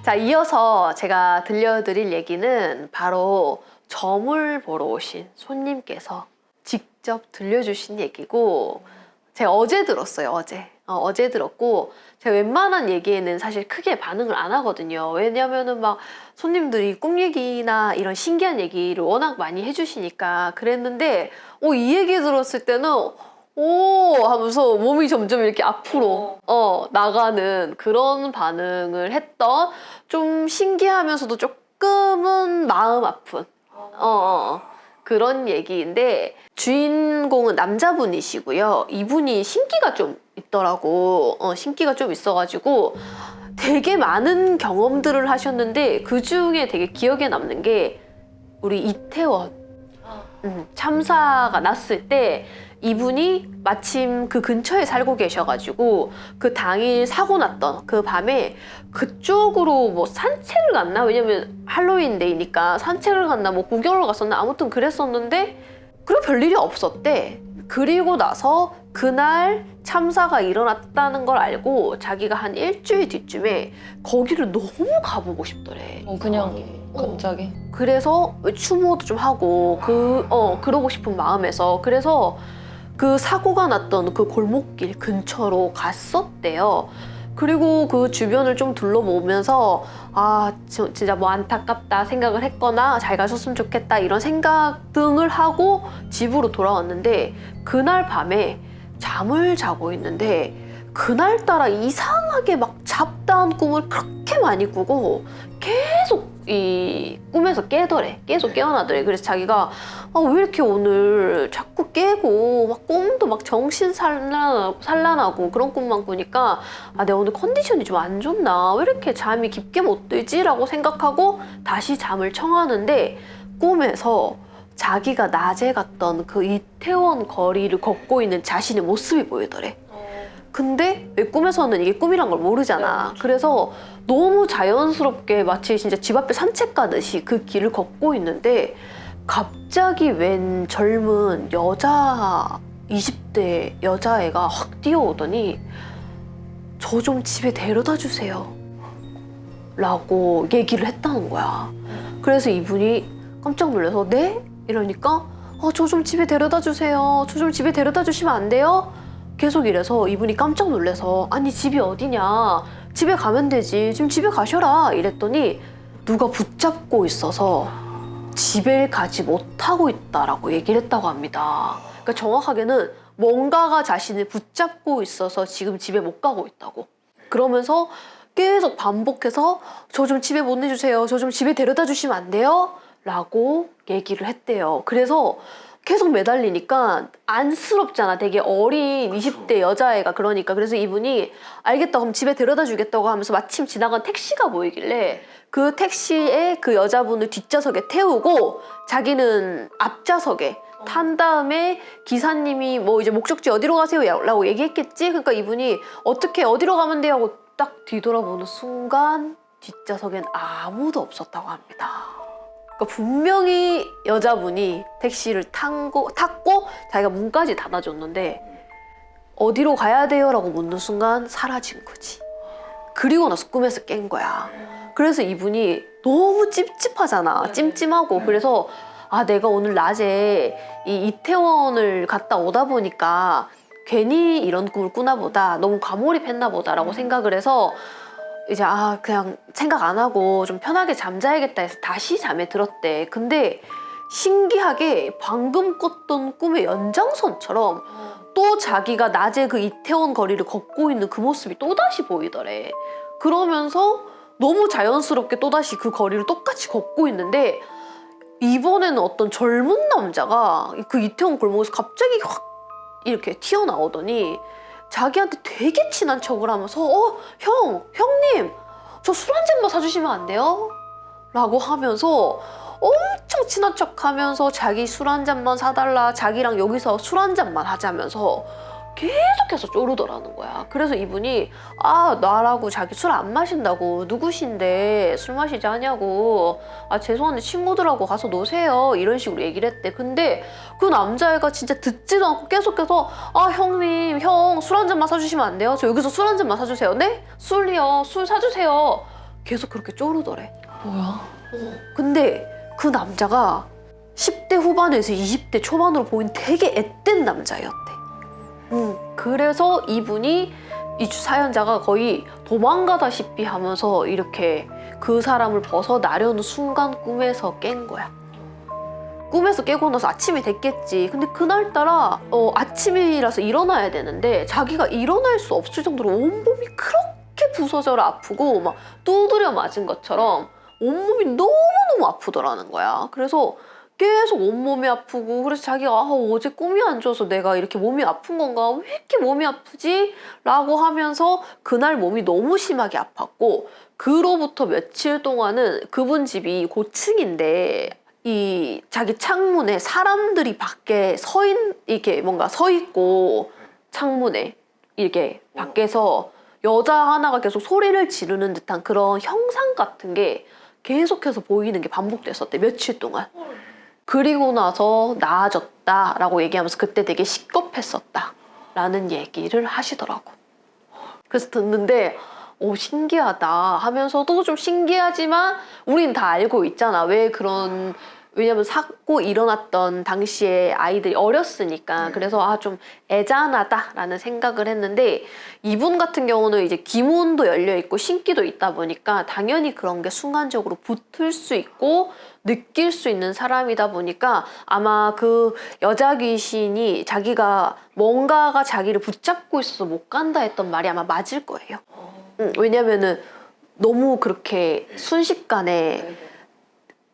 자, 이어서 제가 들려드릴 얘기는 바로 점을 보러 오신 손님께서 직접 들려주신 얘기고, 제가 어제 들었어요. 어제 들었고, 제가 웬만한 얘기에는 사실 크게 반응을 안 하거든요. 왜냐면은 막 손님들이 꿈 얘기나 이런 신기한 얘기를 워낙 많이 해주시니까 그랬는데, 이 얘기 들었을 때는 오 하면서 몸이 점점 이렇게 앞으로 나가는 그런 반응을 했던, 좀 신기하면서도 조금은 마음 아픈 그런 얘기인데, 주인공은 남자분이시고요. 이분이 신기가 좀 있더라고. 신기가 좀 있어가지고 되게 많은 경험들을 하셨는데, 그 중에 되게 기억에 남는 게 우리 이태원 참사가 났을 때 이분이 마침 그 근처에 살고 계셔가지고 그 당일 사고 났던 그 밤에 그쪽으로 뭐 산책을 갔나? 왜냐면 할로윈데이니까 산책을 갔나 뭐 구경을 갔었나? 아무튼 그랬었는데 그리고 별일이 없었대. 그리고 나서 그날 참사가 일어났다는 걸 알고 자기가 한 일주일 뒤쯤에 거기를 너무 가보고 싶더래. 그냥 갑자기? 그래서 추모도 좀 하고 그러고 싶은 마음에서, 그래서 그 사고가 났던 그 골목길 근처로 갔었대요. 그리고 그 주변을 좀 둘러보면서 진짜 뭐 안타깝다 생각을 했거나 잘 가셨으면 좋겠다 이런 생각 등을 하고 집으로 돌아왔는데, 그날 밤에 잠을 자고 있는데 그날따라 이상하게 막 잡다한 꿈을 그렇게 많이 꾸고 계속 이 꿈에서 깨더래. 계속 깨어나더래. 그래서 자기가 왜 이렇게 오늘 자꾸 깨고 막 꿈도 막 정신 산란하고 그런 꿈만 꾸니까 내가 오늘 컨디션이 좀 안 좋나, 왜 이렇게 잠이 깊게 못 들지? 라고 생각하고 다시 잠을 청하는데 꿈에서 자기가 낮에 갔던 그 이태원 거리를 걷고 있는 자신의 모습이 보이더래. 근데 왜 꿈에서는 이게 꿈이란 걸 모르잖아. 그래서 너무 자연스럽게 마치 진짜 집 앞에 산책 가듯이 그 길을 걷고 있는데 갑자기 웬 젊은 여자 20대 여자애가 확 뛰어오더니 저 좀 집에 데려다 주세요 라고 얘기를 했다는 거야. 그래서 이분이 깜짝 놀라서 네? 이러니까 저 좀 집에 데려다 주세요. 저 좀 집에 데려다 주시면 안 돼요? 계속 이래서 이분이 깜짝 놀라서 아니 집이 어디냐, 집에 가면 되지, 지금 집에 가셔라 이랬더니 누가 붙잡고 있어서 집에 가지 못하고 있다라고 얘기를 했다고 합니다. 그러니까 정확하게는 뭔가가 자신을 붙잡고 있어서 지금 집에 못 가고 있다고. 그러면서 계속 반복해서 저 좀 집에 못 내주세요, 저 좀 집에 데려다 주시면 안 돼요? 라고 얘기를 했대요. 그래서 계속 매달리니까 안쓰럽잖아. 되게 어린 20대 여자애가. 그러니까 그래서 이분이 알겠다 그럼 집에 데려다 주겠다고 하면서 마침 지나간 택시가 보이길래 그 택시에 그 여자분을 뒷좌석에 태우고 자기는 앞좌석에 탄 다음에 기사님이 뭐 이제 목적지 어디로 가세요? 라고 얘기했겠지. 그러니까 이분이 어디로 가면 돼요? 하고 딱 뒤돌아보는 순간 뒷좌석엔 아무도 없었다고 합니다. 그러니까 분명히 여자분이 택시를 탔고 자기가 문까지 닫아줬는데 어디로 가야 돼요? 라고 묻는 순간 사라진 거지. 그리고 나서 꿈에서 깬 거야. 그래서 이분이 너무 찝찝하잖아. 찜찜하고. 그래서 내가 오늘 낮에 이 이태원을 갔다 오다 보니까 괜히 이런 꿈을 꾸나 보다, 너무 과몰입했나 보다 라고 생각을 해서 이제 그냥 생각 안 하고 좀 편하게 잠자야겠다 해서 다시 잠에 들었대. 근데 신기하게 방금 꿨던 꿈의 연장선처럼 또 자기가 낮에 그 이태원 거리를 걷고 있는 그 모습이 또다시 보이더래. 그러면서 너무 자연스럽게 또다시 그 거리를 똑같이 걷고 있는데 이번에는 어떤 젊은 남자가 그 이태원 골목에서 갑자기 확 이렇게 튀어나오더니 자기한테 되게 친한 척을 하면서 형님 저 술 한 잔만 사주시면 안 돼요? 라고 하면서 엄청 친한 척 하면서 자기 술 한 잔만 사달라, 자기랑 여기서 술 한 잔만 하자면서 계속해서 쪼르더라는 거야. 그래서 이분이 나라고 자기 술 안 마신다고, 누구신데 술 마시지 않냐고, 죄송한데 친구들하고 가서 노세요 이런 식으로 얘기를 했대. 근데 그 남자애가 진짜 듣지도 않고 계속해서 형님 형 술 한 잔만 사주시면 안 돼요? 저 여기서 술 한 잔만 사주세요. 네? 술이요, 술 사주세요. 계속 그렇게 쪼르더래. 뭐야? 근데 그 남자가 10대 후반에서 20대 초반으로 보인 되게 앳된 남자였대. 그래서 이분이 이 사연자가 거의 도망가다시피 하면서 이렇게 그 사람을 벗어나려는 순간 꿈에서 깬 거야. 꿈에서 깨고 나서 아침이 됐겠지. 근데 그날따라 아침이라서 일어나야 되는데 자기가 일어날 수 없을 정도로 온몸이 그렇게 부서져라 아프고 막 두드려 맞은 것처럼 온몸이 너무너무 아프더라는 거야. 그래서 계속 온몸이 아프고 그래서 자기가 어제 꿈이 안 좋아서 내가 이렇게 몸이 아픈 건가? 왜 이렇게 몸이 아프지? 라고 하면서 그날 몸이 너무 심하게 아팠고 그로부터 며칠 동안은 그분 집이 고층인데 이 자기 창문에 사람들이 밖에 이렇게 뭔가 서 있고 창문에 이렇게 밖에서 여자 하나가 계속 소리를 지르는 듯한 그런 형상 같은 게 계속해서 보이는 게 반복됐었대, 며칠 동안. 그리고 나서 나아졌다라고 얘기하면서 그때 되게 식겁했었다라는 얘기를 하시더라고. 그래서 듣는데 신기하다 하면서도 좀 신기하지만 우린 다 알고 있잖아. 왜냐면 사고 일어났던 당시에 아이들이 어렸으니까. 그래서 좀 애잔하다라는 생각을 했는데 이분 같은 경우는 이제 기문도 열려있고 신기도 있다 보니까 당연히 그런 게 순간적으로 붙을 수 있고 느낄 수 있는 사람이다 보니까 아마 그 여자 귀신이 자기가 뭔가가 자기를 붙잡고 있어서 못 간다 했던 말이 아마 맞을 거예요. 왜냐면은 너무 그렇게 순식간에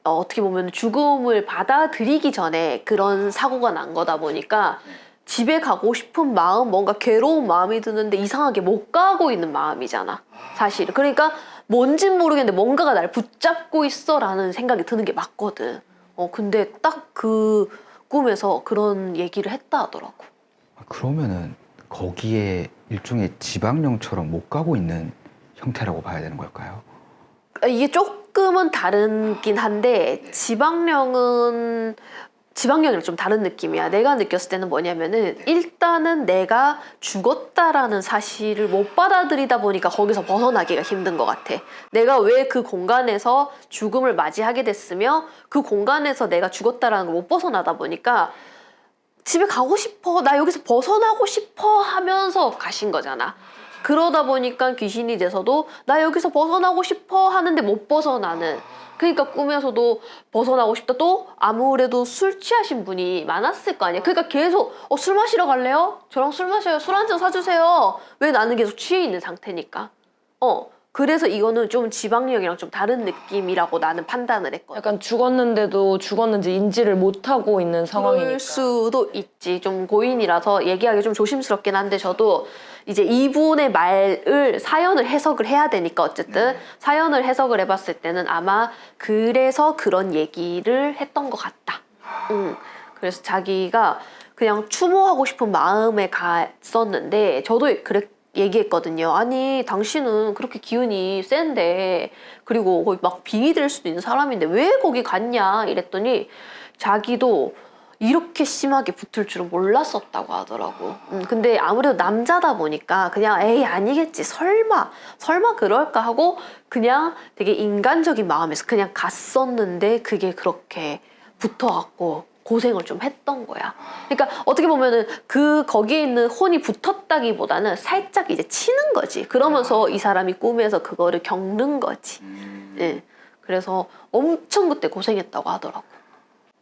어떻게 보면 죽음을 받아들이기 전에 그런 사고가 난 거다 보니까 집에 가고 싶은 마음, 뭔가 괴로운 마음이 드는데 이상하게 못 가고 있는 마음이잖아, 사실. 그러니까 뭔진 모르겠는데 뭔가가 날 붙잡고 있어 라는 생각이 드는 게 맞거든. 근데 딱 그 꿈에서 그런 얘기를 했다 하더라고. 그러면은 거기에 일종의 지방령처럼 못 가고 있는 형태라고 봐야 되는 걸까요? 이게 조금은 다르긴 한데 지방령이랑 좀 다른 느낌이야. 내가 느꼈을 때는 뭐냐면은 일단은 내가 죽었다라는 사실을 못 받아들이다 보니까 거기서 벗어나기가 힘든 것 같아. 내가 왜 그 공간에서 죽음을 맞이하게 됐으며 그 공간에서 내가 죽었다라는 걸 못 벗어나다 보니까 집에 가고 싶어, 나 여기서 벗어나고 싶어 하면서 가신 거잖아. 그러다 보니까 귀신이 돼서도 나 여기서 벗어나고 싶어 하는데 못 벗어나는, 그러니까 꿈에서도 벗어나고 싶다. 또 아무래도 술 취하신 분이 많았을 거 아니야. 그러니까 계속 술 마시러 갈래요? 저랑 술 마셔요. 술 한 잔 사주세요. 왜? 나는 계속 취해 있는 상태니까. 그래서 이거는 좀 지방령이랑 좀 다른 느낌이라고 나는 판단을 했거든. 약간 죽었는데도 죽었는지 인지를 못하고 있는 상황이니까. 그럴 수도 있지. 좀 고인이라서 얘기하기 좀 조심스럽긴 한데 저도 이제 이분의 사연을 해석을 해야 되니까 어쨌든 사연을 해석을 해봤을 때는 아마 그래서 그런 얘기를 했던 것 같다. 그래서 자기가 그냥 추모하고 싶은 마음에 갔었는데 저도 얘기했거든요. 아니 당신은 그렇게 기운이 센데 그리고 거기 막 빙의 될 수도 있는 사람인데 왜 거기 갔냐 이랬더니 자기도 이렇게 심하게 붙을 줄은 몰랐었다고 하더라고. 근데 아무래도 남자다 보니까 그냥 에이 아니겠지 설마 그럴까 하고 그냥 되게 인간적인 마음에서 그냥 갔었는데 그게 그렇게 붙어갖고 고생을 좀 했던 거야. 그러니까 어떻게 보면은 거기에 있는 혼이 붙었다기보다는 살짝 이제 치는 거지. 그러면서 이 사람이 꿈에서 그거를 겪는 거지. 네. 그래서 엄청 그때 고생했다고 하더라고.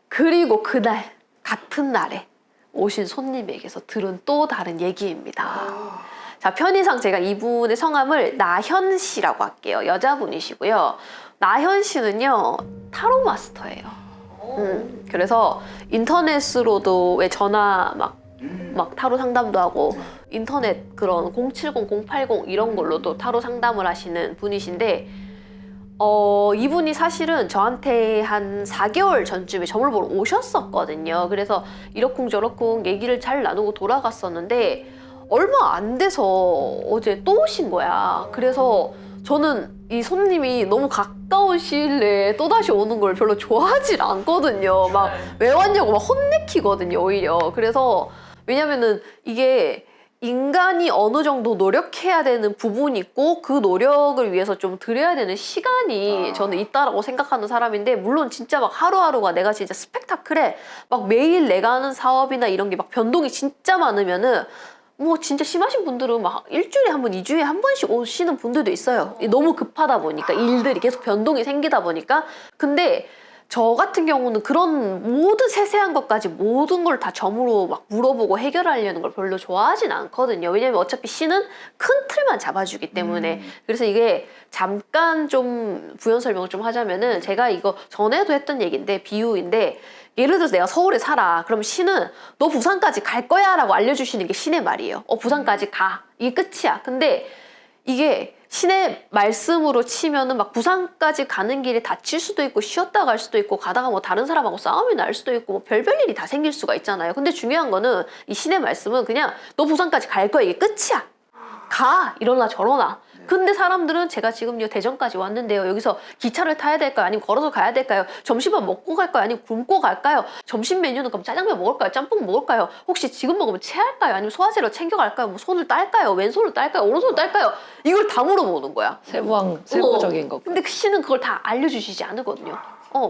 그리고 그날 같은 날에 오신 손님에게서 들은 또 다른 얘기입니다. 자, 편의상 제가 이분의 성함을 나현 씨라고 할게요. 여자분이시고요. 나현 씨는요 타로 마스터예요. 그래서 인터넷으로도 왜 전화 막 타로 상담도 하고 인터넷 그런 070, 080 이런 걸로도 타로 상담을 하시는 분이신데 이분이 사실은 저한테 한 4개월 전쯤에 점을 보러 오셨었거든요. 그래서 이러쿵저러쿵 얘기를 잘 나누고 돌아갔었는데 얼마 안 돼서 어제 또 오신 거야. 그래서 저는 이 손님이 너무 가까운 시일 내에 또다시 오는 걸 별로 좋아하질 않거든요. 막 왜 왔냐고 막 혼내키거든요, 오히려. 그래서 왜냐면은 이게 인간이 어느 정도 노력해야 되는 부분이 있고 그 노력을 위해서 좀 들여야 되는 시간이 저는 있다라고 생각하는 사람인데, 물론 진짜 막 하루하루가 내가 진짜 스펙타클해 막 매일 내가 하는 사업이나 이런 게 막 변동이 진짜 많으면은 뭐 진짜 심하신 분들은 막 일주일에 한 번, 2주에 한 번씩 오시는 분들도 있어요. 너무 급하다 보니까, 일들이 계속 변동이 생기다 보니까. 근데 저 같은 경우는 그런 모든 세세한 것까지 모든 걸 다 점으로 막 물어보고 해결하려는 걸 별로 좋아하진 않거든요. 왜냐면 어차피 신은 큰 틀만 잡아주기 때문에. 그래서 이게 잠깐 좀 부연 설명을 좀 하자면은, 제가 이거 전에도 했던 얘기인데, 비유인데, 예를 들어서 내가 서울에 살아. 그럼 신은 너 부산까지 갈 거야 라고 알려주시는 게 신의 말이에요. 부산까지 가. 이게 끝이야. 근데 이게 신의 말씀으로 치면은 막 부산까지 가는 길에 다칠 수도 있고 쉬었다 갈 수도 있고 가다가 뭐 다른 사람하고 싸움이 날 수도 있고 뭐 별별 일이 다 생길 수가 있잖아요. 근데 중요한 거는 이 신의 말씀은 그냥 너 부산까지 갈 거야, 이게 끝이야. 가, 이러나 저러나. 근데 사람들은 제가 지금 대전까지 왔는데요, 여기서 기차를 타야 될까요? 아니면 걸어서 가야 될까요? 점심밥 먹고 갈까요? 아니면 굶고 갈까요? 점심 메뉴는 그럼 짜장면 먹을까요? 짬뽕 먹을까요? 혹시 지금 먹으면 체할까요? 아니면 소화제로 챙겨갈까요? 뭐 손을 딸까요? 왼손을 딸까요? 오른손을 딸까요? 이걸 다 물어보는 거야. 세부적인 거. 근데 그 신은 그걸 다 알려주시지 않거든요.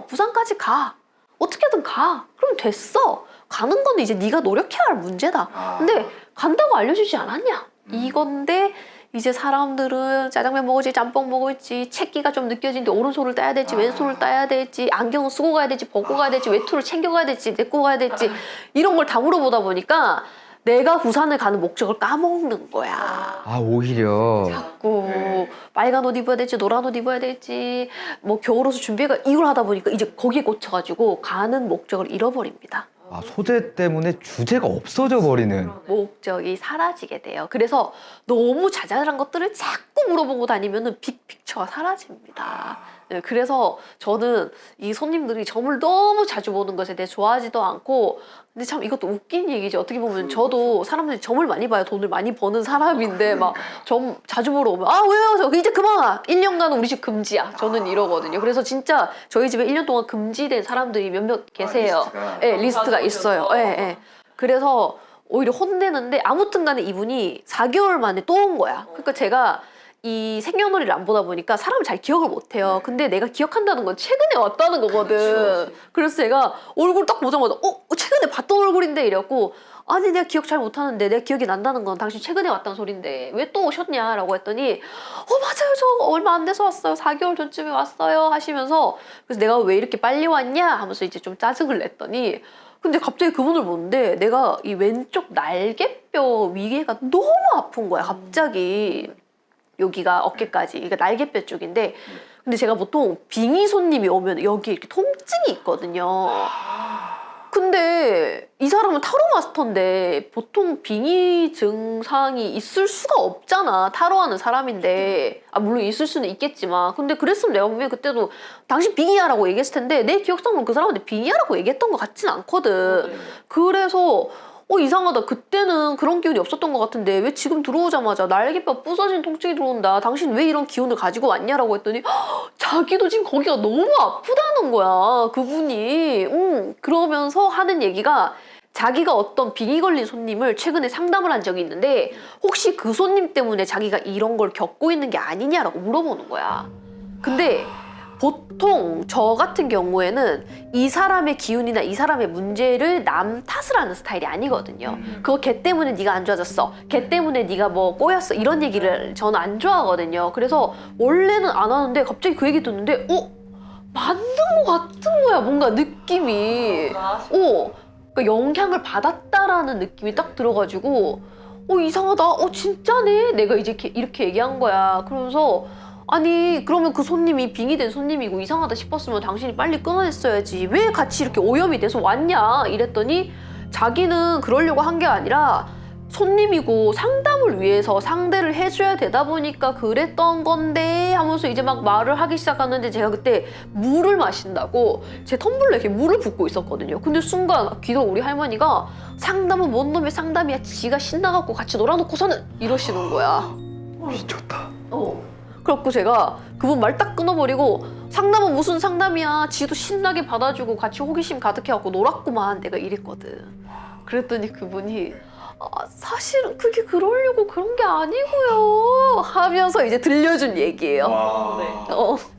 부산까지 가. 어떻게든 가. 그럼 됐어. 가는 건 이제 네가 노력해야 할 문제다. 근데 간다고 알려주지 않았냐? 이건데 이제 사람들은 짜장면 먹을지 짬뽕 먹을지 채기가 좀 느껴지는데 오른손을 따야 될지 왼손을 따야 될지 안경을 쓰고 가야 될지 벗고 가야 될지 외투를 챙겨가야 될지 내고 가야 될지 이런 걸 다 물어보다 보니까 내가 부산을 가는 목적을 까먹는 거야. 아, 오히려. 자꾸 빨간 옷 입어야 될지 노란 옷 입어야 될지 뭐 겨울옷을 준비해가 이걸 하다 보니까 이제 거기에 꽂혀가지고 가는 목적을 잃어버립니다. 아, 소재 때문에 주제가 없어져 버리는. 목적이 사라지게 돼요. 그래서 너무 자잘한 것들을 자꾸 물어보고 다니면은 빅픽처가 사라집니다. 네, 그래서 저는 이 손님들이 점을 너무 자주 보는 것에 대해 좋아하지도 않고, 근데 참 이것도 웃긴 얘기죠. 어떻게 보면 저도 사람들이 점을 많이 봐요. 돈을 많이 버는 사람인데 막 점 자주 보러 오면 아 왜요? 저 이제 그만 와. 1년간은 우리 집 금지야. 저는 이러거든요. 그래서 진짜 저희 집에 1년 동안 금지된 사람들이 몇몇 계세요. 네, 리스트가 있어요. 네, 네. 그래서 오히려 혼내는데 아무튼 간에 이분이 4개월 만에 또 온 거야. 그러니까 제가 이 생년월일을 안 보다 보니까 사람을 잘 기억을 못해요. 근데 내가 기억한다는 건 최근에 왔다는 거거든. 그래서 제가 얼굴 딱 보자마자 최근에 봤던 얼굴인데 이랬고, 아니 내가 기억 잘 못하는데 내가 기억이 난다는 건 당신 최근에 왔다는 소린데 왜 또 오셨냐라고 했더니 맞아요, 저 얼마 안 돼서 왔어요. 4개월 전쯤에 왔어요 하시면서, 그래서 내가 왜 이렇게 빨리 왔냐 하면서 이제 좀 짜증을 냈더니, 근데 갑자기 그분을 보는데 내가 이 왼쪽 날개뼈 위에가 너무 아픈 거야. 갑자기 여기가 어깨까지, 그러니까 날개뼈 쪽인데, 근데 제가 보통 빙의 손님이 오면 여기 이렇게 통증이 있거든요. 근데 이 사람은 타로 마스터인데 보통 빙의 증상이 있을 수가 없잖아. 타로하는 사람인데. 물론 있을 수는 있겠지만, 근데 그랬으면 내가 보면 그때도 당신 빙의하라고 얘기했을 텐데 내 기억상으로는 그 사람한테 빙의하라고 얘기했던 것 같진 않거든. 그래서 이상하다. 그때는 그런 기운이 없었던 것 같은데 왜 지금 들어오자마자 날개뼈 부서진 통증이 들어온다. 당신 왜 이런 기운을 가지고 왔냐라고 했더니 자기도 지금 거기가 너무 아프다는 거야. 그분이. 그러면서 하는 얘기가, 자기가 어떤 빙의 걸린 손님을 최근에 상담을 한 적이 있는데 혹시 그 손님 때문에 자기가 이런 걸 겪고 있는 게 아니냐라고 물어보는 거야. 근데 보통 저 같은 경우에는 이 사람의 기운이나 이 사람의 문제를 남 탓을 하는 스타일이 아니거든요. 그거 걔 때문에 네가 안 좋아졌어. 걔 때문에 네가 뭐 꼬였어. 이런 얘기를 저는 안 좋아하거든요. 그래서 원래는 안 하는데 갑자기 그 얘기 듣는데 맞는 것 같은 거야. 뭔가 느낌이. 그러니까 영향을 받았다라는 느낌이 딱 들어가지고 이상하다. 진짜네. 내가 이제 이렇게 얘기한 거야. 그러면서 아니 그러면 그 손님이 빙의된 손님이고 이상하다 싶었으면 당신이 빨리 끊어냈어야지. 왜 같이 이렇게 오염이 돼서 왔냐 이랬더니, 자기는 그러려고 한 게 아니라 손님이고 상담을 위해서 상대를 해줘야 되다 보니까 그랬던 건데 하면서 이제 막 말을 하기 시작하는데, 제가 그때 물을 마신다고 제 텀블러에 이렇게 물을 붓고 있었거든요. 근데 순간 귀로 우리 할머니가 상담은 뭔 놈의 상담이야. 지가 신나갖고 같이 놀아놓고서는 이러시는 거야. 미쳤다. 그래갖고 제가 그분 말 딱 끊어버리고, 상담은 무슨 상담이야. 지도 신나게 받아주고 같이 호기심 가득해갖고 놀았구만. 내가 이랬거든. 그랬더니 그분이 사실은 그게 그러려고 그런 게 아니고요 하면서 이제 들려준 얘기예요.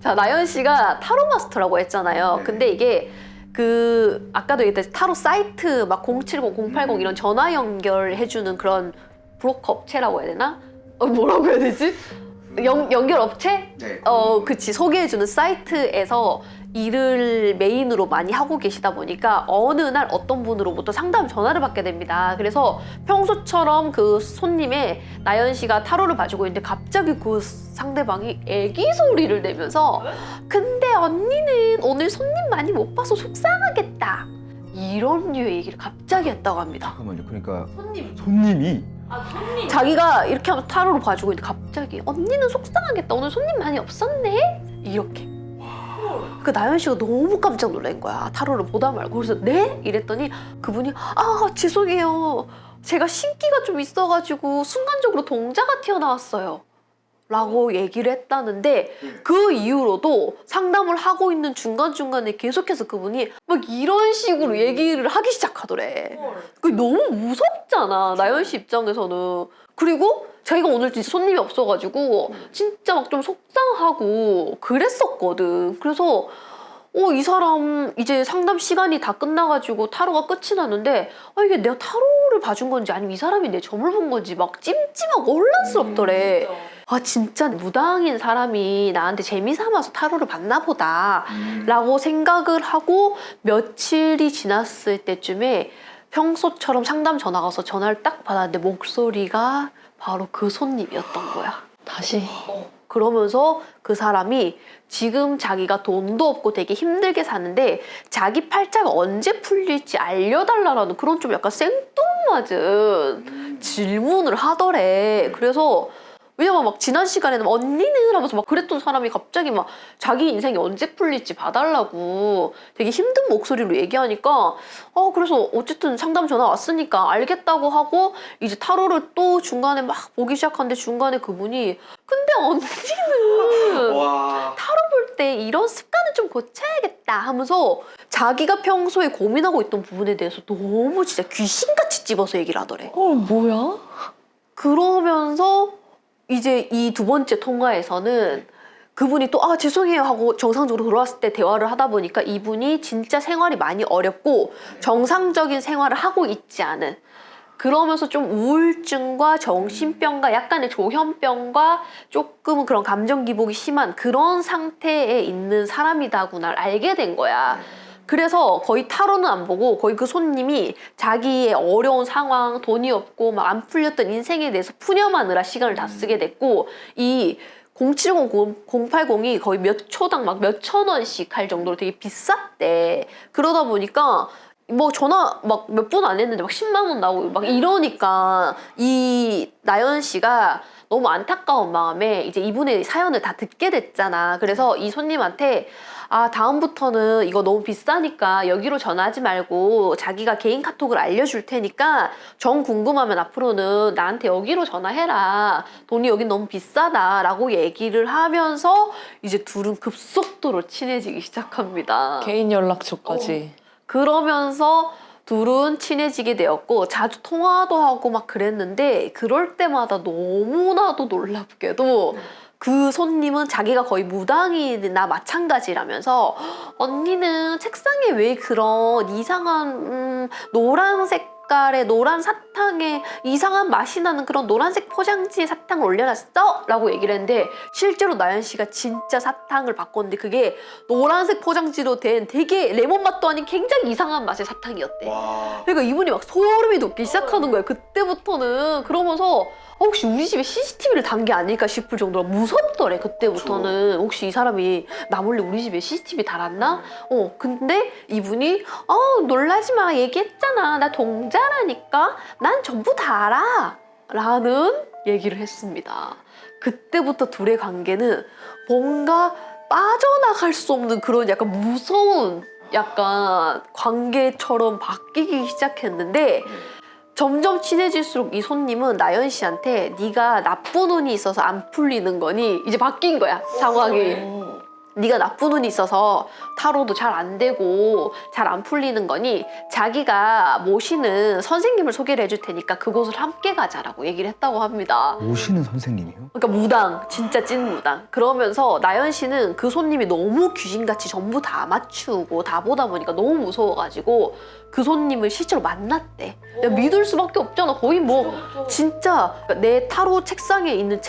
자, 나연 씨가 타로 마스터라고 했잖아요. 네. 근데 이게 그 아까도 얘기했듯이 타로 사이트 막 070, 080 이런 전화 연결해주는 그런 브로커 업체라고 해야 되나? 뭐라고 해야 되지? 연결 업체? 네. 그치. 소개해주는 사이트에서 일을 메인으로 많이 하고 계시다 보니까 어느 날 어떤 분으로부터 상담 전화를 받게 됩니다. 그래서 평소처럼 그 손님의 나연 씨가 타로를 봐주고 있는데 갑자기 그 상대방이 애기 소리를 내면서 근데 언니는 오늘 손님 많이 못 봐서 속상하겠다. 이런 류의 얘기를 갑자기 했다고 합니다. 잠깐만요. 그러니까 손님. 손님이 자기가 이렇게 하면서 타로를 봐주고 있는데 갑자기 언니는 속상하겠다. 오늘 손님 많이 없었네? 이렇게. 그 나연 씨가 너무 깜짝 놀란 거야. 타로를 보다 말고. 그래서 네? 이랬더니 그분이 죄송해요. 제가 신기가 좀 있어가지고 순간적으로 동자가 튀어나왔어요. 라고 얘기를 했다는데 그 이후로도 상담을 하고 있는 중간중간에 계속해서 그분이 막 이런 식으로 얘기를 하기 시작하더래. 그게 너무 무섭잖아, 나연 씨 입장에서는. 그리고 자기가 오늘 진짜 손님이 없어가지고 진짜 막 좀 속상하고 그랬었거든. 그래서 이 사람 이제 상담 시간이 다 끝나가지고 타로가 끝이 났는데 이게 내가 타로를 봐준 건지 아니면 이 사람이 내 점을 본 건지 막 찜찜하고 혼란스럽더래. 진짜 무당인 사람이 나한테 재미삼아서 타로를 봤나 보다 라고 생각을 하고 며칠이 지났을 때쯤에 평소처럼 상담 전화가 와서 전화를 딱 받았는데 목소리가 바로 그 손님이었던 거야. 다시. 그러면서 그 사람이 지금 자기가 돈도 없고 되게 힘들게 사는데 자기 팔자가 언제 풀릴지 알려달라는 그런 좀 약간 생뚱맞은 질문을 하더래. 그래서 왜냐면 막 지난 시간에는 언니는 하면서 막 그랬던 사람이 갑자기 막 자기 인생이 언제 풀릴지 봐달라고 되게 힘든 목소리로 얘기하니까 그래서 어쨌든 상담 전화 왔으니까 알겠다고 하고 이제 타로를 또 중간에 막 보기 시작하는데 중간에 그분이 근데 언니는 타로 볼 때 이런 습관을 좀 고쳐야겠다 하면서 자기가 평소에 고민하고 있던 부분에 대해서 너무 진짜 귀신같이 집어서 얘기를 하더래. 뭐야? 그러면서 이제 이 두 번째 통화에서는 그분이 또 죄송해요 하고 정상적으로 돌아왔을 때 대화를 하다 보니까 이분이 진짜 생활이 많이 어렵고 정상적인 생활을 하고 있지 않은, 그러면서 좀 우울증과 정신병과 약간의 조현병과 조금은 그런 감정 기복이 심한 그런 상태에 있는 사람이다구나를 알게 된 거야. 그래서 거의 타로는 안 보고 거의 그 손님이 자기의 어려운 상황, 돈이 없고 막 안 풀렸던 인생에 대해서 푸념하느라 시간을 다 쓰게 됐고, 이 070, 080이 거의 몇 초당 막 몇천 원씩 할 정도로 되게 비쌌대. 그러다 보니까 뭐 전화 막 몇 번 안 했는데 막 10만 원 나오고 막 이러니까 이 나연 씨가 너무 안타까운 마음에 이제 이분의 사연을 다 듣게 됐잖아. 그래서 이 손님한테 다음부터는 이거 너무 비싸니까 여기로 전화하지 말고 자기가 개인 카톡을 알려줄 테니까 정 궁금하면 앞으로는 나한테 여기로 전화해라. 돈이 여긴 너무 비싸다 라고 얘기를 하면서 이제 둘은 급속도로 친해지기 시작합니다. 개인 연락처까지. 그러면서 둘은 친해지게 되었고 자주 통화도 하고 막 그랬는데 그럴 때마다 너무나도 놀랍게도 그 손님은 자기가 거의 무당이나 마찬가지라면서 언니는 책상에 왜 그런 이상한 노란색 색깔의 노란 사탕에 이상한 맛이 나는 그런 노란색 포장지에 사탕을 올려놨어? 라고 얘기를 했는데 실제로 나연 씨가 진짜 사탕을 바꿨는데 그게 노란색 포장지로 된 되게 레몬 맛도 아닌 굉장히 이상한 맛의 사탕이었대. 그러니까 이분이 막 소름이 돋기 시작하는 거예요. 그때부터는. 그러면서 혹시 우리 집에 CCTV를 단 게 아닐까 싶을 정도로 무섭더래. 그때부터는. 혹시 이 사람이 나 몰래 우리 집에 CCTV 달았나? 근데 이분이 놀라지 마, 얘기했잖아, 나 동자라니까, 난 전부 다 알아 라는 얘기를 했습니다. 그때부터 둘의 관계는 뭔가 빠져나갈 수 없는 그런 약간 무서운 약간 관계처럼 바뀌기 시작했는데 점점 친해질수록 이 손님은 나연 씨한테 네가 나쁜 운이 있어서 안 풀리는 거니 이제 바뀐 거야, 상황이. 네가 나쁜 운이 있어서 타로도 잘 안 되고 잘 안 풀리는 거니 자기가 모시는 선생님을 소개를 해줄 테니까 그곳을 함께 가자라고 얘기를 했다고 합니다. 모시는 선생님이요? 그러니까 무당, 진짜 찐 무당. 그러면서 나연 씨는 그 손님이 너무 귀신같이 전부 다 맞추고 다 보다 보니까 너무 무서워가지고 그 손님을 실제로 만났대. 내가 믿을 수밖에 없잖아. 거의 뭐 진짜 내 타로 책상에 있는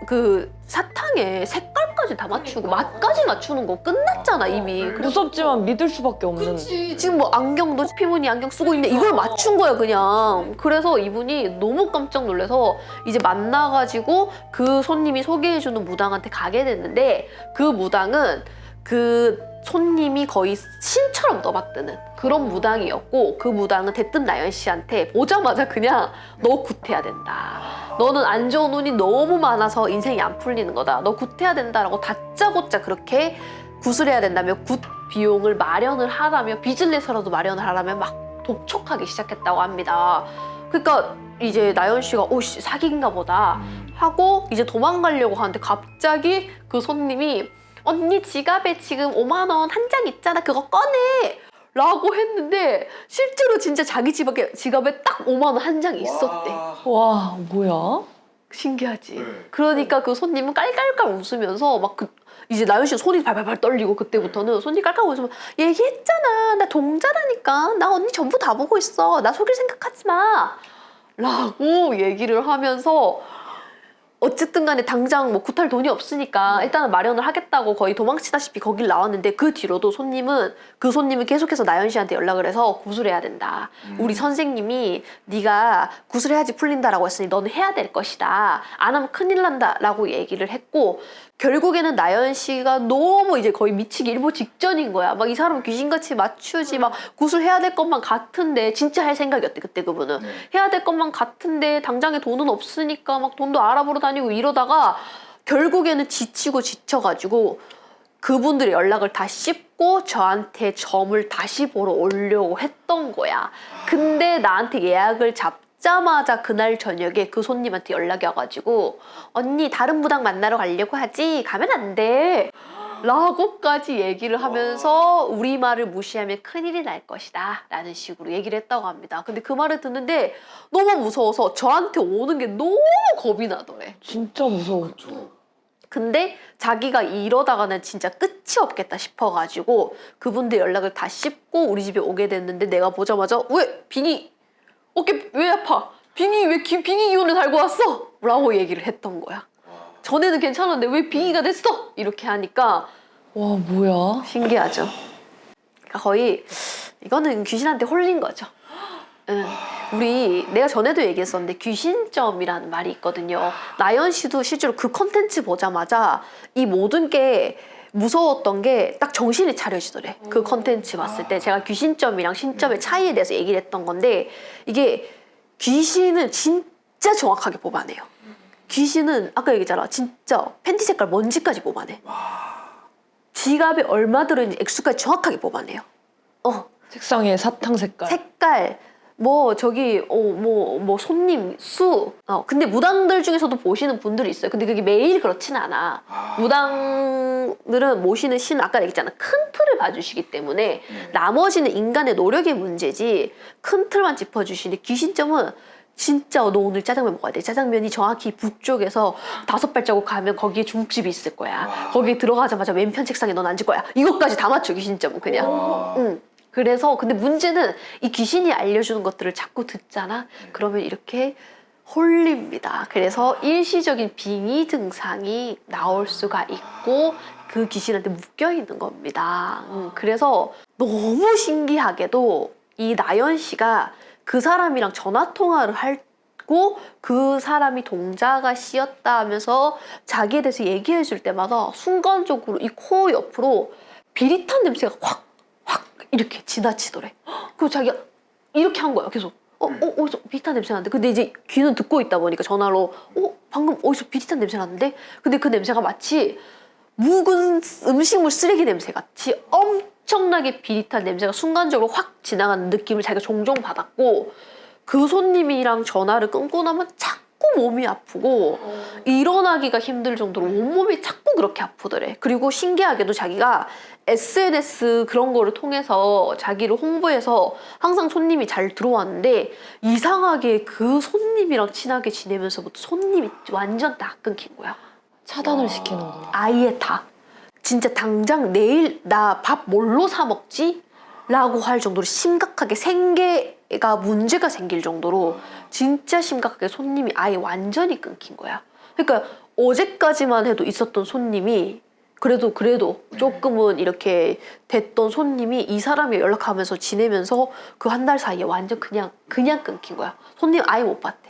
그 사탕에 색깔까지 다 맞추고 맛까지 맞추는 거 끝났잖아 이미. 무섭지만 믿을 수밖에 없는. 지금 뭐 안경도 피무늬 안경 쓰고 있는데 이걸 맞춘 거야 그냥. 그래서 이분이 너무 깜짝 놀라서 이제 만나가지고 그 손님이 소개해주는 무당한테 가게 됐는데 그 무당은 그 손님이 거의 신처럼 떠받드는 그런 무당이었고 그 무당은 대뜸 나연 씨한테 보자마자 그냥 너 굿해야 된다. 너는 안 좋은 운이 너무 많아서 인생이 안 풀리는 거다. 너 굿해야 된다라고 다짜고짜 그렇게 굿을 해야 된다며 굿 비용을 마련을 하라며 빚을 내서라도 마련을 하라며 막 독촉하기 시작했다고 합니다. 그러니까 이제 나연 씨가 오씨 사기인가 보다 하고 이제 도망가려고 하는데 갑자기 그 손님이 언니 지갑에 지금 5만 원 한 장 있잖아. 그거 꺼내. 라고 했는데 실제로 진짜 자기 지갑에 딱 5만 원 한 장이 있었대. 와, 뭐야? 신기하지? 그러니까 그 손님은 깔깔깔 웃으면서 막 이제 나연 씨가 손이 발발발 떨리고 그때부터는 손이 깔깔 웃으면서 얘기했잖아. 나 동자라니까. 나 언니 전부 다 보고 있어. 나 속일 생각하지 마. 라고 얘기를 하면서 어쨌든 간에 당장 뭐 굿할 돈이 없으니까 일단은 마련을 하겠다고 거의 도망치다시피 거길 나왔는데 그 뒤로도 그 손님은 계속해서 나연 씨한테 연락을 해서 굿을 해야 된다. 우리 선생님이 네가 굿을 해야지 풀린다라고 했으니 너는 해야 될 것이다. 안 하면 큰일 난다라고 얘기를 했고 결국에는 나연 씨가 너무 이제 거의 미치기 일보 직전인 거야. 막 이 사람은 귀신같이 맞추지 막 굿을 해야 될 것만 같은데 진짜 할 생각이었대 그때 그분은. 해야 될 것만 같은데 당장에 돈은 없으니까 막 돈도 알아보러 다니고 이러다가 결국에는 지치고 지쳐가지고 그분들의 연락을 다 씹고 저한테 점을 다시 보러 오려고 했던 거야. 근데 나한테 예약을 잡자마자 그날 저녁에 그 손님한테 연락이 와가지고 언니 다른 무당 만나러 가려고 하지? 가면 안 돼. 라고까지 얘기를 하면서 우리 말을 무시하면 큰일이 날 것이다 라는 식으로 얘기를 했다고 합니다. 근데 그 말을 듣는데 너무 무서워서 저한테 오는 게 너무 겁이 나더래. 진짜 무서워. 근데 자기가 이러다가는 진짜 끝이 없겠다 싶어가지고 그분들 연락을 다 씹고 우리 집에 오게 됐는데 내가 보자마자 왜 빙의 어깨 왜 아파? 빙의 왜 빙의 기운을 달고 왔어? 라고 얘기를 했던 거야. 전에는 괜찮았는데 왜 빙의가 됐어? 이렇게 하니까 와, 뭐야? 신기하죠. 그러니까 거의 이거는 귀신한테 홀린 거죠. 응. 내가 전에도 얘기했었는데 귀신점이라는 말이 있거든요. 나연 씨도 실제로 그 컨텐츠 보자마자 이 모든 게 무서웠던 게 딱 정신이 차려지더래. 그 컨텐츠 봤을 때 제가 귀신점이랑 신점의 차이에 대해서 얘기를 했던 건데 이게 귀신은 진짜 정확하게 뽑아내요. 귀신은 아까 얘기했잖아. 진짜 팬티 색깔 먼지까지 뽑아내. 지갑에 얼마 들어있는지 액수까지 정확하게 뽑아내요. 책상에 사탕 색깔. 색깔, 뭐 저기 뭐 손님 수. 근데 무당들 중에서도 보시는 분들이 있어요. 근데 그게 매일 그렇진 않아. 무당들은 모시는 신 아까 얘기했잖아. 큰 틀을 봐주시기 때문에 나머지는 인간의 노력의 문제지 큰 틀만 짚어주시는데 귀신점은 진짜 너 오늘 짜장면 먹어야 돼. 짜장면이 정확히 북쪽에서 5발자국 가면 거기에 중국집이 있을 거야. 거기에 들어가자마자 왼편 책상에 넌 앉을 거야. 이것까지 다 맞춰 귀신점은 그냥. 그래서 근데 문제는 이 귀신이 알려주는 것들을 자꾸 듣잖아. 그러면 이렇게 홀립니다. 그래서 일시적인 빙의 증상이 나올 수가 있고 그 귀신한테 묶여 있는 겁니다. 그래서 너무 신기하게도 이 나연 씨가 그 사람이랑 전화 통화를 하고 그 사람이 동자가 씨였다 하면서 자기에 대해서 얘기해 줄 때마다 순간적으로 이 코 옆으로 비릿한 냄새가 확 이렇게 지나치더래. 그리고 자기가 이렇게 한 거야 계속. 어디서 비릿한 냄새 나는데. 근데 이제 귀는 듣고 있다 보니까 전화로 방금 어디서 비릿한 냄새 나는데. 근데 그 냄새가 마치 묵은 음식물 쓰레기 냄새 같이 엄청나게 비릿한 냄새가 순간적으로 확 지나가는 느낌을 자기가 종종 받았고 그 손님이랑 전화를 끊고 나면 자꾸 몸이 아프고 일어나기가 힘들 정도로 온몸이 자꾸 그렇게 아프더래. 그리고 신기하게도 자기가 SNS 그런 거를 통해서 자기를 홍보해서 항상 손님이 잘 들어왔는데 이상하게 그 손님이랑 친하게 지내면서부터 손님이 완전 다 끊긴 거야. 차단을 시키는구나. 아예 다. 진짜 당장 내일 나 밥 뭘로 사 먹지? 라고 할 정도로 심각하게 생계가 문제가 생길 정도로 진짜 심각하게 손님이 아예 완전히 끊긴 거야. 그러니까 어제까지만 해도 있었던 손님이 그래도 조금은 이렇게 됐던 손님이 이 사람이 연락하면서 지내면서 그 한 달 사이에 완전 그냥 끊긴 거야. 손님 아예 못 봤대.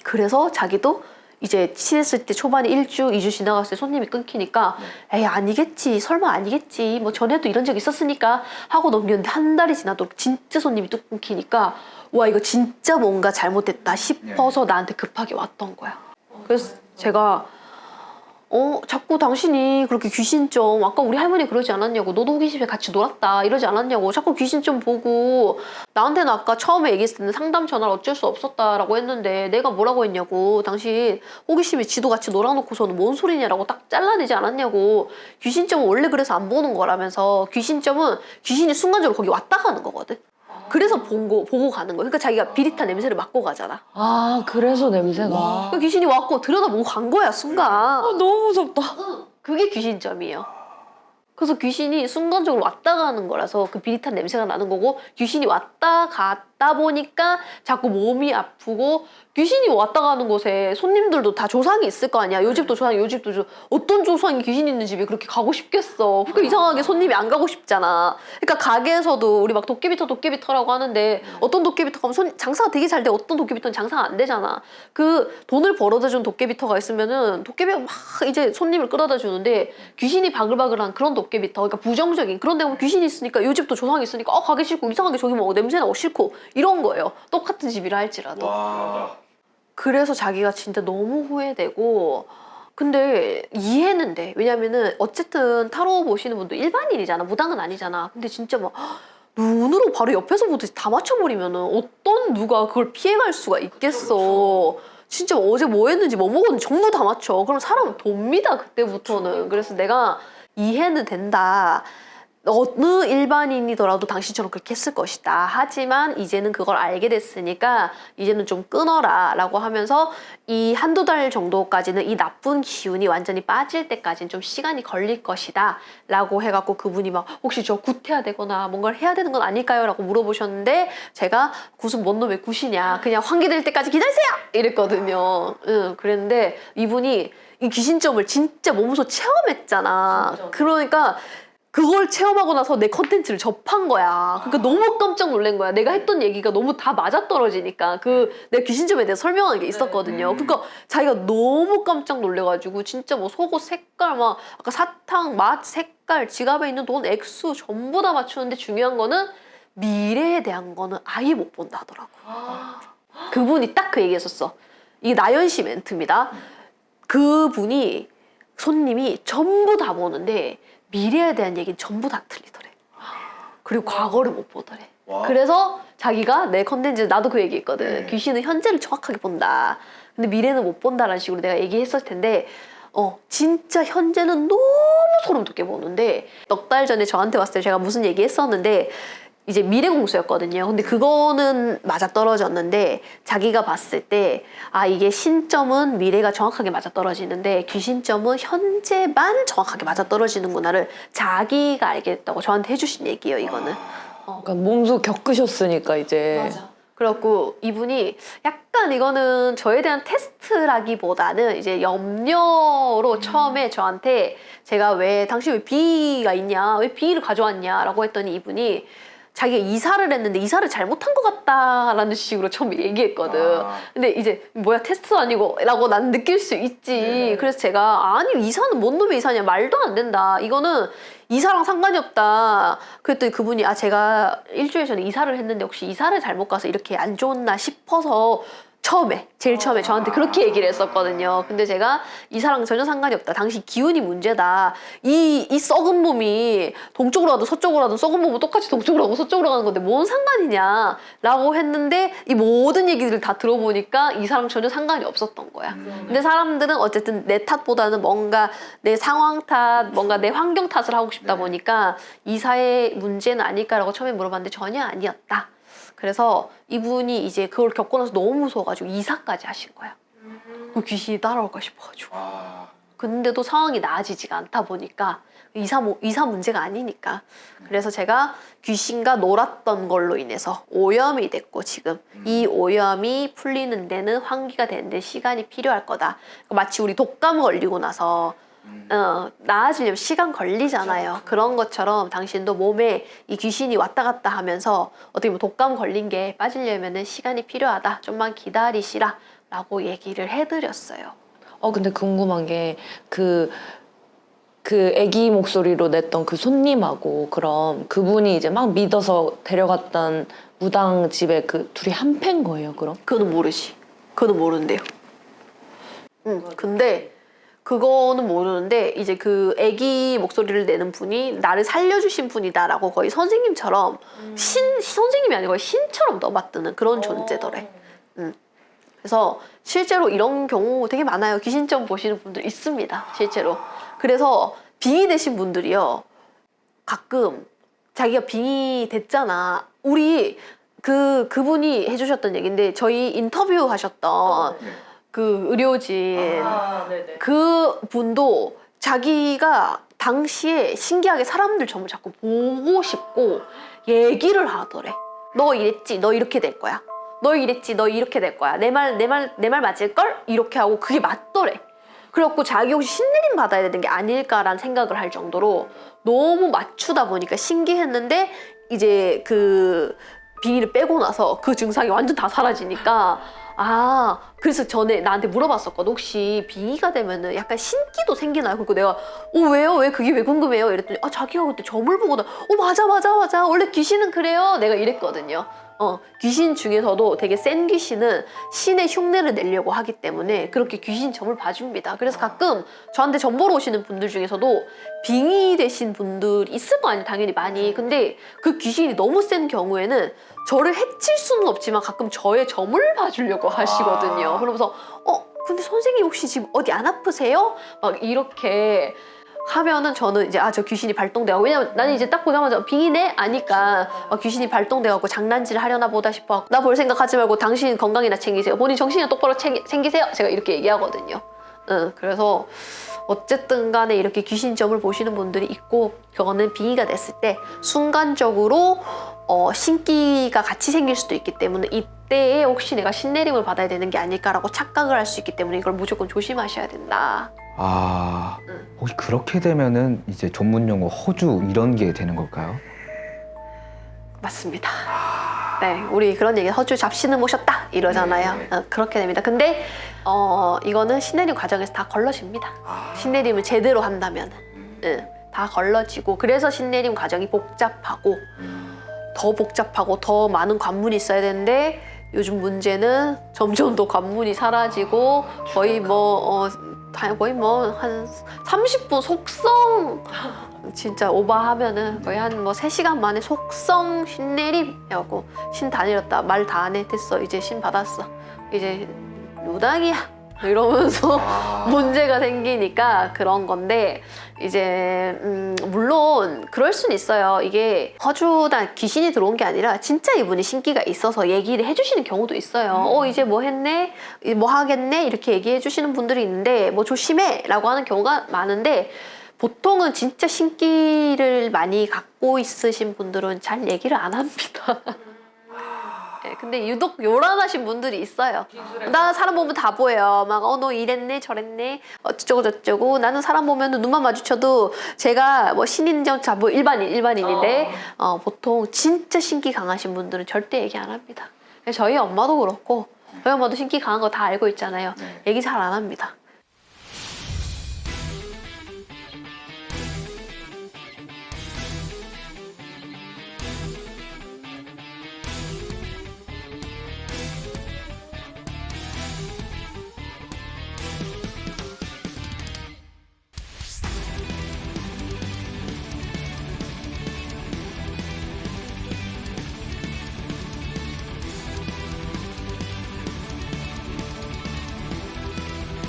그래서 자기도 이제 친했을 때 초반에 1주, 2주 지나갔을 때 손님이 끊기니까 에이 아니겠지, 설마 아니겠지, 뭐 전에도 이런 적 있었으니까 하고 넘겼는데 한 달이 지나도록 진짜 손님이 뚝 끊기니까 와 이거 진짜 뭔가 잘못됐다 싶어서 나한테 급하게 왔던 거야. 그래서 제가 자꾸 당신이 그렇게 귀신 좀 아까 우리 할머니 그러지 않았냐고 너도 호기심에 같이 놀았다 이러지 않았냐고 자꾸 귀신 좀 보고 나한테는 아까 처음에 얘기했을 때는 상담 전화를 어쩔 수 없었다라고 했는데 내가 뭐라고 했냐고 당신 호기심에 지도 같이 놀아놓고서는 뭔 소리냐라고 딱 잘라내지 않았냐고 귀신점은 원래 그래서 안 보는 거라면서 귀신점은 귀신이 순간적으로 거기 왔다 가는 거거든. 그래서 보고 가는 거야. 그러니까 자기가 비릿한 냄새를 맡고 가잖아. 아, 그래서 냄새가. 그 귀신이 왔고 들여다보고 간 거야 순간. 너무 무섭다. 그게 귀신점이에요. 그래서 귀신이 순간적으로 왔다 가는 거라서 그 비릿한 냄새가 나는 거고 귀신이 왔다 갔다 보니까 자꾸 몸이 아프고 귀신이 왔다 가는 곳에 손님들도 다 조상이 있을 거 아니야. 요 집도 조상이, 요 집도 어떤 조상이 귀신 있는 집에 그렇게 가고 싶겠어. 그러니까 이상하게 손님이 안 가고 싶잖아. 그러니까 가게에서도 우리 막 도깨비터라고 하는데 어떤 도깨비터 가면 장사가 되게 잘 돼. 어떤 도깨비터는 장사가 안 되잖아. 그 돈을 벌어다 준 도깨비터가 있으면은 도깨비가 막 이제 손님을 끌어다 주는데 귀신이 바글바글한 그런 도깨비터, 그러니까 부정적인 그런 데 보면 귀신이 있으니까 요 집도 조상이 있으니까 가기 싫고 이상하게 저기 뭐 냄새 나고 싫고 이런 거예요. 똑같은 집이라 할지라도. 와. 그래서 자기가 진짜 너무 후회되고 근데 이해는 돼. 왜냐면은 어쨌든 타로 보시는 분도 일반인이잖아. 무당은 아니잖아. 근데 진짜 막 눈으로 바로 옆에서 보듯이 다 맞춰버리면은 어떤 누가 그걸 피해갈 수가 있겠어. 진짜 어제 뭐 했는지 뭐 먹었는지 전부 다 맞춰. 그럼 사람은 돕니다 그때부터는. 그래서 내가 이해는 된다. 어느 일반인이더라도 당신처럼 그렇게 했을 것이다. 하지만 이제는 그걸 알게 됐으니까 이제는 좀 끊어라 라고 하면서 이 한두 달 정도까지는 이 나쁜 기운이 완전히 빠질 때까지는 좀 시간이 걸릴 것이다 라고 해갖고 그분이 막 혹시 저 굿해야 되거나 뭔가를 해야 되는 건 아닐까요? 라고 물어보셨는데 제가 굿은 뭔 놈의 굿이냐 그냥 환기될 때까지 기다리세요! 이랬거든요. 그랬는데 이분이 이 귀신점을 진짜 몸소 체험했잖아. 진짜. 그러니까 그걸 체험하고 나서 내 컨텐츠를 접한 거야. 그러니까 너무 깜짝 놀란 거야. 내가 했던 얘기가 너무 다 맞아떨어지니까 내 귀신점에 대해서 설명하는 게 있었거든요. 그러니까 자기가 너무 깜짝 놀래가지고 진짜 뭐 속옷 색깔 막 아까 사탕 맛 색깔 지갑에 있는 돈 액수 전부 다 맞추는데 중요한 거는 미래에 대한 거는 아예 못 본다 하더라고. 그분이 딱 그 얘기했었어. 이게 나연씨 멘트입니다. 그분이 손님이 전부 다 보는데 미래에 대한 얘기는 전부 다 틀리더래. 그리고 과거를 못 보더래. 와. 그래서 자기가 내 컨텐츠 나도 그 얘기했거든. 네. 귀신은 현재를 정확하게 본다. 근데 미래는 못 본다라는 식으로 내가 얘기했을 텐데 진짜 현재는 너무 소름 돋게 보는데 넉 달 전에 저한테 왔을 때 제가 무슨 얘기 했었는데 이제 미래공수였거든요. 근데 그거는 맞아떨어졌는데 자기가 봤을 때 이게 신점은 미래가 정확하게 맞아떨어지는데 귀신점은 현재만 정확하게 맞아떨어지는구나를 자기가 알게 됐다고 저한테 해주신 얘기예요. 이거는. 그러니까 몸소 겪으셨으니까 이제. 맞아. 그래갖고 이분이 약간 이거는 저에 대한 테스트라기보다는 이제 염려로 처음에 저한테 제가 왜 당신 왜 비가 있냐 왜 비를 가져왔냐 라고 했더니 이분이 자기가 이사를 했는데 이사를 잘못한 것 같다라는 식으로 처음에 얘기했거든. 근데 이제 뭐야 테스트 아니고 라고 난 느낄 수 있지. 네. 그래서 제가 아니 이사는 뭔 놈의 이사냐 말도 안 된다. 이거는 이사랑 상관이 없다. 그랬더니 그분이 제가 일주일 전에 이사를 했는데 혹시 이사를 잘못 가서 이렇게 안 좋나 싶어서 제일 처음에 저한테 그렇게 얘기를 했었거든요. 근데 제가 이 사람 전혀 상관이 없다. 당신 기운이 문제다. 이 썩은 몸이 동쪽으로 가도 서쪽으로 가도 썩은 몸은 똑같이 동쪽으로 가고 서쪽으로 가는 건데 뭔 상관이냐 라고 했는데 이 모든 얘기들을 다 들어보니까 이 사람 전혀 상관이 없었던 거야. 근데 사람들은 어쨌든 내 탓보다는 뭔가 내 상황 탓, 뭔가 내 환경 탓을 하고 싶다 보니까 이사의 문제는 아닐까라고 처음에 물어봤는데 전혀 아니었다. 그래서 이분이 이제 그걸 겪고 나서 너무 무서워가지고 이사까지 하신 거야. 그 귀신이 따라올까 싶어가지고. 근데도 상황이 나아지지가 않다 보니까 이사 문제가 아니니까. 그래서 제가 귀신과 놀았던 걸로 인해서 오염이 됐고 지금 이 오염이 풀리는 데는 환기가 되는데 시간이 필요할 거다. 마치 우리 독감 걸리고 나서 나아지려면 시간 걸리잖아요. 그런 것처럼 당신도 몸에 이 귀신이 왔다 갔다 하면서 어떻게 보면 독감 걸린 게 빠지려면 시간이 필요하다. 좀만 기다리시라 라고 얘기를 해드렸어요. 근데 궁금한 게 그 애기 목소리로 냈던 그 손님하고 그럼 그분이 이제 막 믿어서 데려갔던 무당 집에 그 둘이 한패인 거예요, 그럼? 그거는 모르지. 그거는 모르는데요. 근데 그거는 모르는데 이제 그 애기 목소리를 내는 분이 나를 살려주신 분이다라고 거의 선생님처럼 선생님이 아니고 거의 신처럼 떠받드는 그런 존재더래. 그래서 실제로 이런 경우 되게 많아요. 귀신점 보시는 분들 있습니다. 실제로. 그래서 빙의 되신 분들이요. 가끔 자기가 빙의 됐잖아. 우리 그분이 해주셨던 얘기인데 저희 인터뷰 하셨던 그 의료진 그 분도 자기가 당시에 신기하게 사람들 점을 자꾸 보고 싶고 얘기를 하더래. 너 이랬지, 너 이렇게 될 거야. 너 이랬지, 너 이렇게 될 거야. 내 말 맞을걸? 이렇게 하고 그게 맞더래. 그래갖고 자기 혹시 신내림 받아야 되는 게 아닐까라는 생각을 할 정도로 너무 맞추다 보니까 신기했는데 이제 그 빙의를 빼고 나서 그 증상이 완전 다 사라지니까 그래서 전에 나한테 물어봤었거든. 혹시 빙의가 되면은 약간 신기도 생기나요? 그리고 내가 왜요? 왜 그게 왜 궁금해요? 이랬더니 자기가 그때 점을 보고 맞아 원래 귀신은 그래요. 내가 이랬거든요. 귀신 중에서도 되게 센 귀신은 신의 흉내를 내려고 하기 때문에 그렇게 귀신 점을 봐줍니다. 그래서 가끔 저한테 점 보러 오시는 분들 중에서도 빙의 되신 분들이 있을 거 아니에요. 당연히 많이. 근데 그 귀신이 너무 센 경우에는 저를 해칠 수는 없지만 가끔 저의 점을 봐주려고 하시거든요. 그러면서 근데 선생님 혹시 지금 어디 안 아프세요? 막 이렇게 하면은 저는 이제 저 귀신이 발동돼가고, 왜냐면 나는 이제 딱 보자마자 빙의네? 아니까 귀신이 발동돼갖고 장난질을 하려나 보다 싶어. 나 볼 생각하지 말고 당신 건강이나 챙기세요. 본인 정신이나 똑바로 챙기세요. 제가 이렇게 얘기하거든요. 그래서 어쨌든 간에 이렇게 귀신점을 보시는 분들이 있고, 그거는 빙의가 됐을 때 순간적으로 신기가 같이 생길 수도 있기 때문에 이때에 혹시 내가 신내림을 받아야 되는 게 아닐까라고 착각을 할 수 있기 때문에 이걸 무조건 조심하셔야 된다. 혹시 그렇게 되면은 이제 전문 용어 허주 이런 게 되는 걸까요? 맞습니다. 네, 우리 그런 얘기 허주 잡신을 모셨다 이러잖아요. 그렇게 됩니다. 근데 이거는 신내림 과정에서 다 걸러집니다. 신내림을 제대로 한다면 다 걸러지고, 그래서 신내림 과정이 복잡하고 더 복잡하고 더 많은 관문이 있어야 되는데 요즘 문제는 점점 더 관문이 사라지고 거의 한 30분 속성 진짜 오버하면은 거의 한 3시간 만에 속성 신내림 해갖고 신 다 내렸다, 말 다 안 해, 됐어, 이제 신 받았어, 이제 무당이야 이러면서 문제가 생기니까 그런 건데, 이제 물론 그럴 수는 있어요. 이게 허주나 귀신이 들어온 게 아니라 진짜 이분이 신기가 있어서 얘기를 해주시는 경우도 있어요. 이제 뭐 했네, 뭐 하겠네 이렇게 얘기해 주시는 분들이 있는데 뭐 조심해 라고 하는 경우가 많은데, 보통은 진짜 신기를 많이 갖고 있으신 분들은 잘 얘기를 안 합니다. 네, 근데 유독 요란하신 분들이 있어요. 나 사람 보면 다 보여요. 막 너 이랬네 저랬네 어쩌고 저쩌고. 나는 사람 보면 눈만 마주쳐도 제가 뭐 신인인지 뭐 일반인인데 보통 진짜 신기 강하신 분들은 절대 얘기 안 합니다. 저희 엄마도 그렇고, 저희 엄마도 신기 강한 거 다 알고 있잖아요. 얘기 잘 안 합니다.